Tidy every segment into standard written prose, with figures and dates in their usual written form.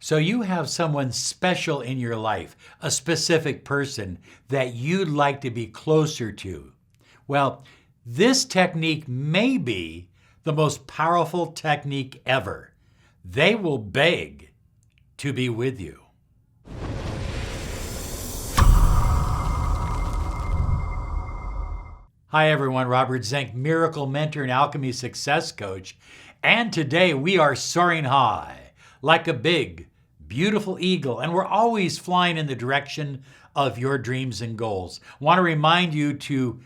So you have someone special in your life, a specific person that you'd like to be closer to. Well, this technique may be the most powerful technique ever. They will beg to be with you. Hi everyone, Robert Zink, Miracle Mentor and Alchemy Success Coach. And today we are soaring high like a big, beautiful eagle, and we're always flying in the direction of your dreams and goals. I want to remind you to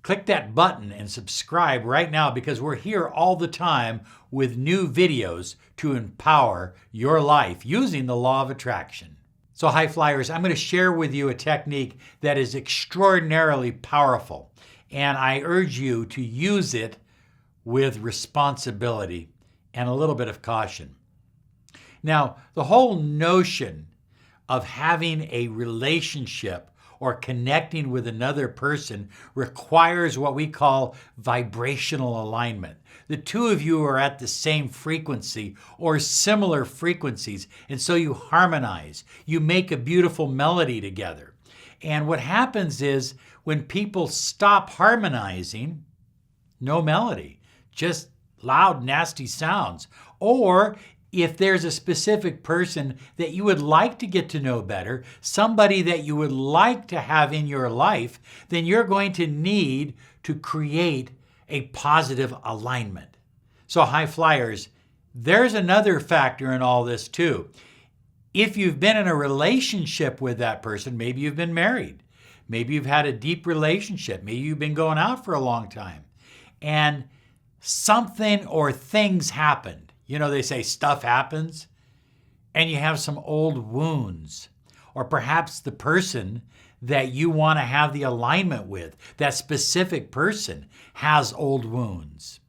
click that button and subscribe right now because we're here all the time with new videos to empower your life using the law of attraction. So high flyers, I'm going to share with you a technique that is extraordinarily powerful, and I urge you to use it with responsibility and a little bit of caution. Now, the whole notion of having a relationship or connecting with another person requires what we call vibrational alignment. The two of you are at the same frequency or similar frequencies, and so you harmonize. You make a beautiful melody together. And what happens is when people stop harmonizing, no melody, just loud, nasty sounds. Or if there's a specific person that you would like to get to know better, somebody that you would like to have in your life, then you're going to need to create a positive alignment. So high flyers, there's another factor in all this too. If you've been in a relationship with that person, maybe you've been married, maybe you've had a deep relationship, maybe you've been going out for a long time, and something or things happened. You know, they say stuff happens, and you have some old wounds. Or perhaps the person that you want to have the alignment with, that specific person, has old wounds.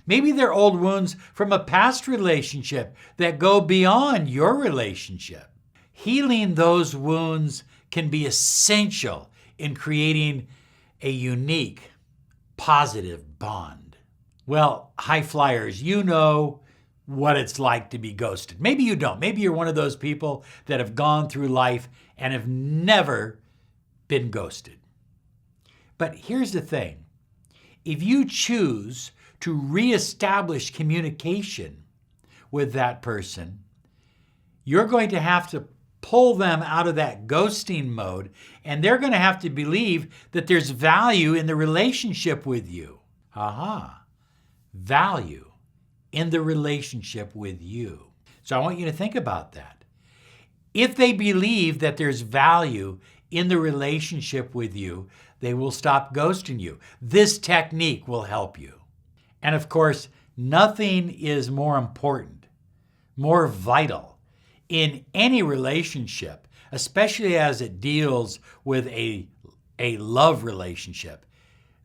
Maybe they're old wounds from a past relationship that go beyond your relationship. Healing those wounds can be essential in creating a unique, positive bond. Well, high flyers, you know what it's like to be ghosted. Maybe you don't. Maybe you're one of those people that have gone through life and have never been ghosted. But here's the thing. If you choose to reestablish communication with that person, you're going to have to pull them out of that ghosting mode, and they're going to have to believe that there's value in the relationship with you. Value in the relationship with you. So I want you to think about that. If they believe that there's value in the relationship with you, they will stop ghosting you. This technique will help you. And of course, nothing is more important, more vital in any relationship, especially as it deals with a love relationship,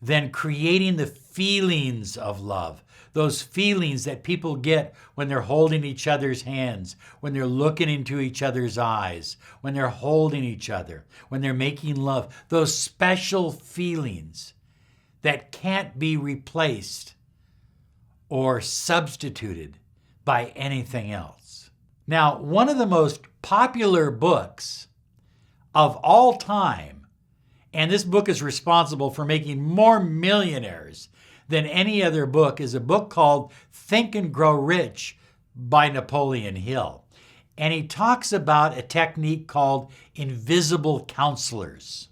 than creating the feelings of love. Those feelings that people get when they're holding each other's hands, when they're looking into each other's eyes, when they're holding each other, when they're making love. Those special feelings that can't be replaced or substituted by anything else. Now, one of the most popular books of all time, and this book is responsible for making more millionaires than any other book, is a book called Think and Grow Rich by Napoleon Hill. And he talks about a technique called invisible counselors.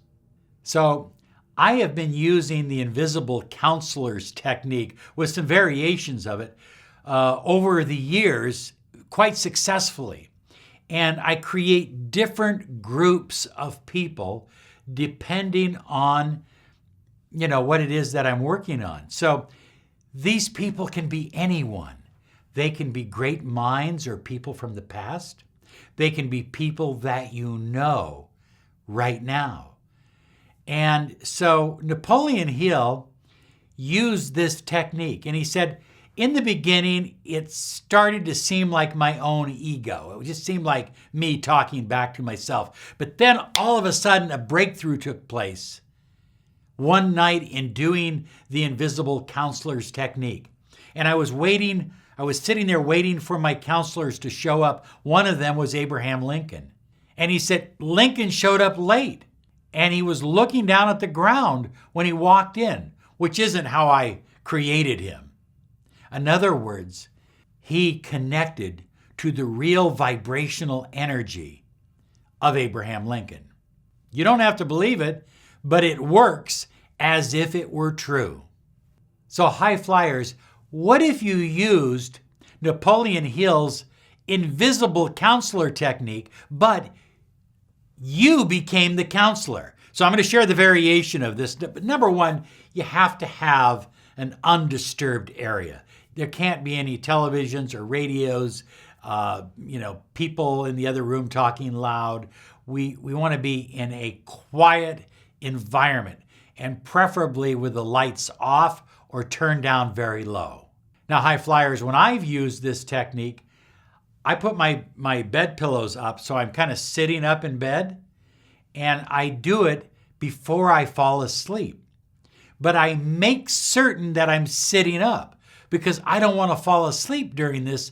So I have been using the invisible counselors technique with some variations of it over the years quite successfully. And I create different groups of people depending on what it is that I'm working on. So these people can be anyone. They can be great minds or people from the past. They can be people that you know right now. And so Napoleon Hill used this technique, and he said, in the beginning, it started to seem like my own ego. It just seemed like me talking back to myself. But then all of a sudden, a breakthrough took place one night in doing the invisible counselors technique. And I was I was sitting there waiting for my counselors to show up. One of them was Abraham Lincoln. And he said, Lincoln showed up late. And he was looking down at the ground when he walked in, which isn't how I created him. In other words, he connected to the real vibrational energy of Abraham Lincoln. You don't have to believe it, but it works as if it were true. So high flyers, what if you used Napoleon Hill's invisible counselor technique, but you became the counselor? So I'm going to share the variation of this. Number one, you have to have an undisturbed area. There can't be any televisions or radios, people in the other room talking loud. We want to be in a quiet environment, and preferably with the lights off or turned down very low. Now, high flyers, when I've used this technique, I put my bed pillows up, so I'm kind of sitting up in bed, and I do it before I fall asleep. But I make certain that I'm sitting up because I don't want to fall asleep during this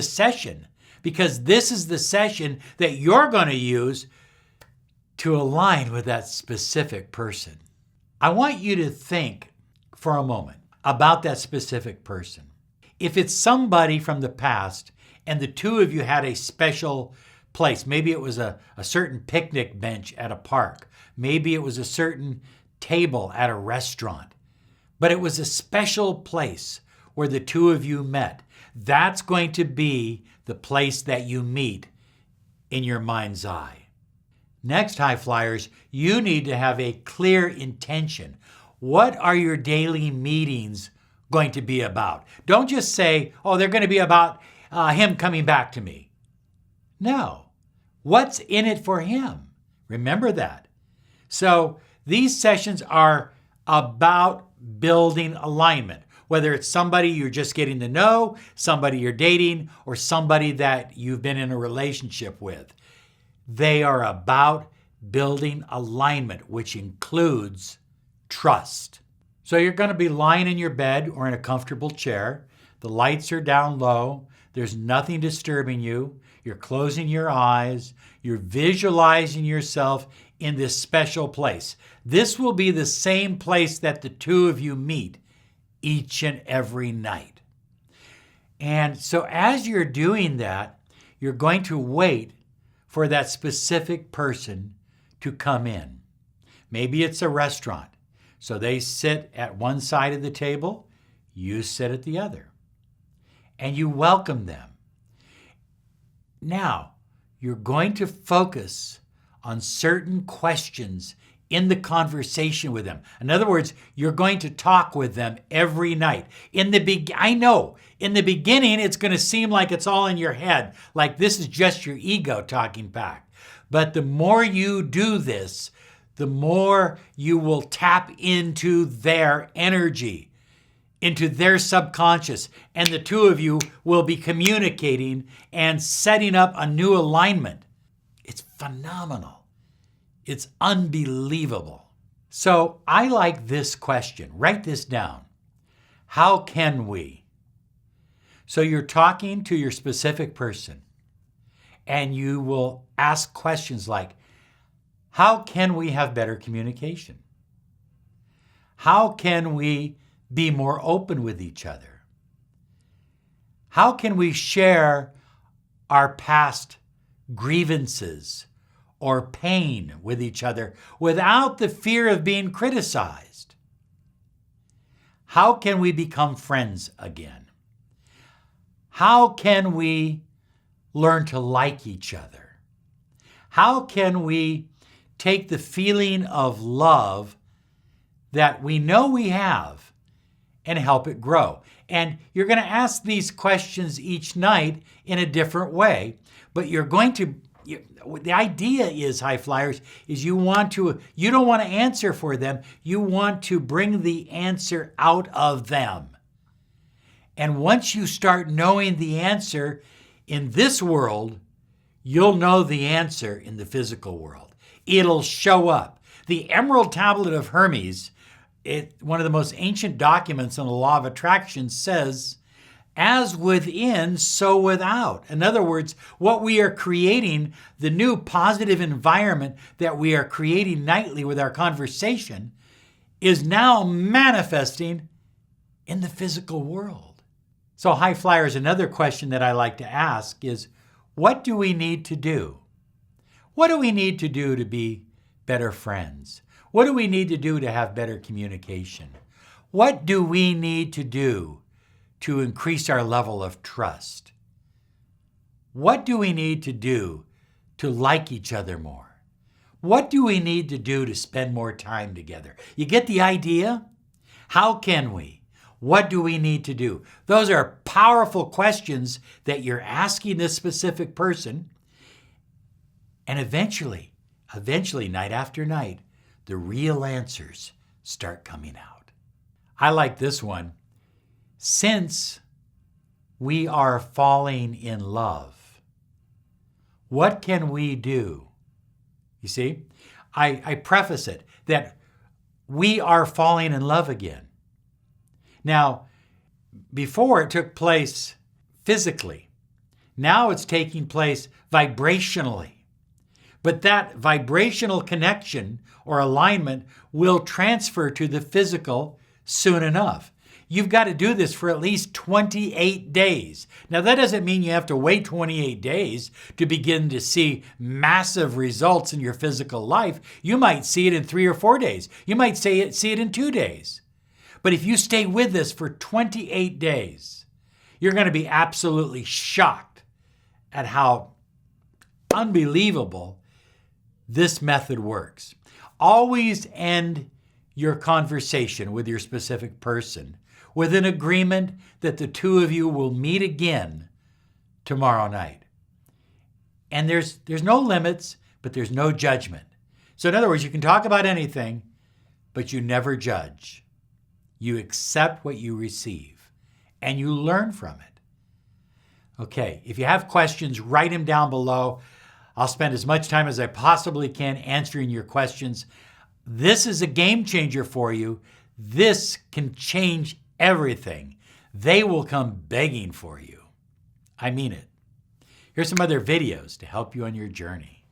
session, because this is the session that you're going to use to align with that specific person. I want you to think for a moment about that specific person. If it's somebody from the past and the two of you had a special place, maybe it was a certain picnic bench at a park, maybe it was a certain table at a restaurant, but it was a special place where the two of you met. That's going to be the place that you meet in your mind's eye. Next, high flyers, you need to have a clear intention. What are your daily meetings going to be about? Don't just say, oh, they're going to be about him coming back to me. No. What's in it for him? Remember that. So these sessions are about building alignment, whether it's somebody you're just getting to know, somebody you're dating, or somebody that you've been in a relationship with. They are about building alignment, which includes trust. So you're going to be lying in your bed or in a comfortable chair. The lights are down low. There's nothing disturbing you. You're closing your eyes. You're visualizing yourself in this special place. This will be the same place that the two of you meet each and every night. And so as you're doing that, you're going to wait for that specific person to come in. Maybe it's a restaurant. So they sit at one side of the table, you sit at the other, and you welcome them. Now, you're going to focus on certain questions in the conversation with them. In other words, you're going to talk with them every night. I know, in the beginning, it's going to seem like it's all in your head, like this is just your ego talking back. But the more you do this, the more you will tap into their energy, into their subconscious, and the two of you will be communicating and setting up a new alignment. It's phenomenal. It's unbelievable. So I like this question. Write this down. How can we? So you're talking to your specific person, and you will ask questions like, how can we have better communication? How can we be more open with each other? How can we share our past grievances or pain with each other without the fear of being criticized? How can we become friends again? How can we learn to like each other? How can we take the feeling of love that we know we have and help it grow? And you're going to ask these questions each night in a different way, but the idea is, high flyers, is you don't want to answer for them. You want to bring the answer out of them. And once you start knowing the answer in this world, you'll know the answer in the physical world. It'll show up. The Emerald Tablet of Hermes, one of the most ancient documents on the law of attraction, says As within, so without. In other words, what we are creating, the new positive environment that we are creating nightly with our conversation, is now manifesting in the physical world. So, high flyers, another question that I like to ask is, what do we need to do? What do we need to do to be better friends? What do we need to do to have better communication? What do we need to do to increase our level of trust? What do we need to do to like each other more? What do we need to do to spend more time together? You get the idea? How can we? What do we need to do? Those are powerful questions that you're asking this specific person. And eventually, night after night, the real answers start coming out. I like this one. Since we are falling in love, what can we do? You see, I preface it that we are falling in love again. Now, before it took place physically, now it's taking place vibrationally. But that vibrational connection or alignment will transfer to the physical soon enough. You've got to do this for at least 28 days. Now, that doesn't mean you have to wait 28 days to begin to see massive results in your physical life. You might see it in 3 or 4 days. You might see it in 2 days. But if you stay with this for 28 days, you're going to be absolutely shocked at how unbelievable this method works. Always end your conversation with your specific person with an agreement that the two of you will meet again tomorrow night. And there's no limits, but there's no judgment. So in other words, you can talk about anything, but you never judge. You accept what you receive, and you learn from it. Okay, if you have questions, write them down below. I'll spend as much time as I possibly can answering your questions. This is a game changer for you. This can change everything. They will come begging for you. I mean it. Here's some other videos to help you on your journey.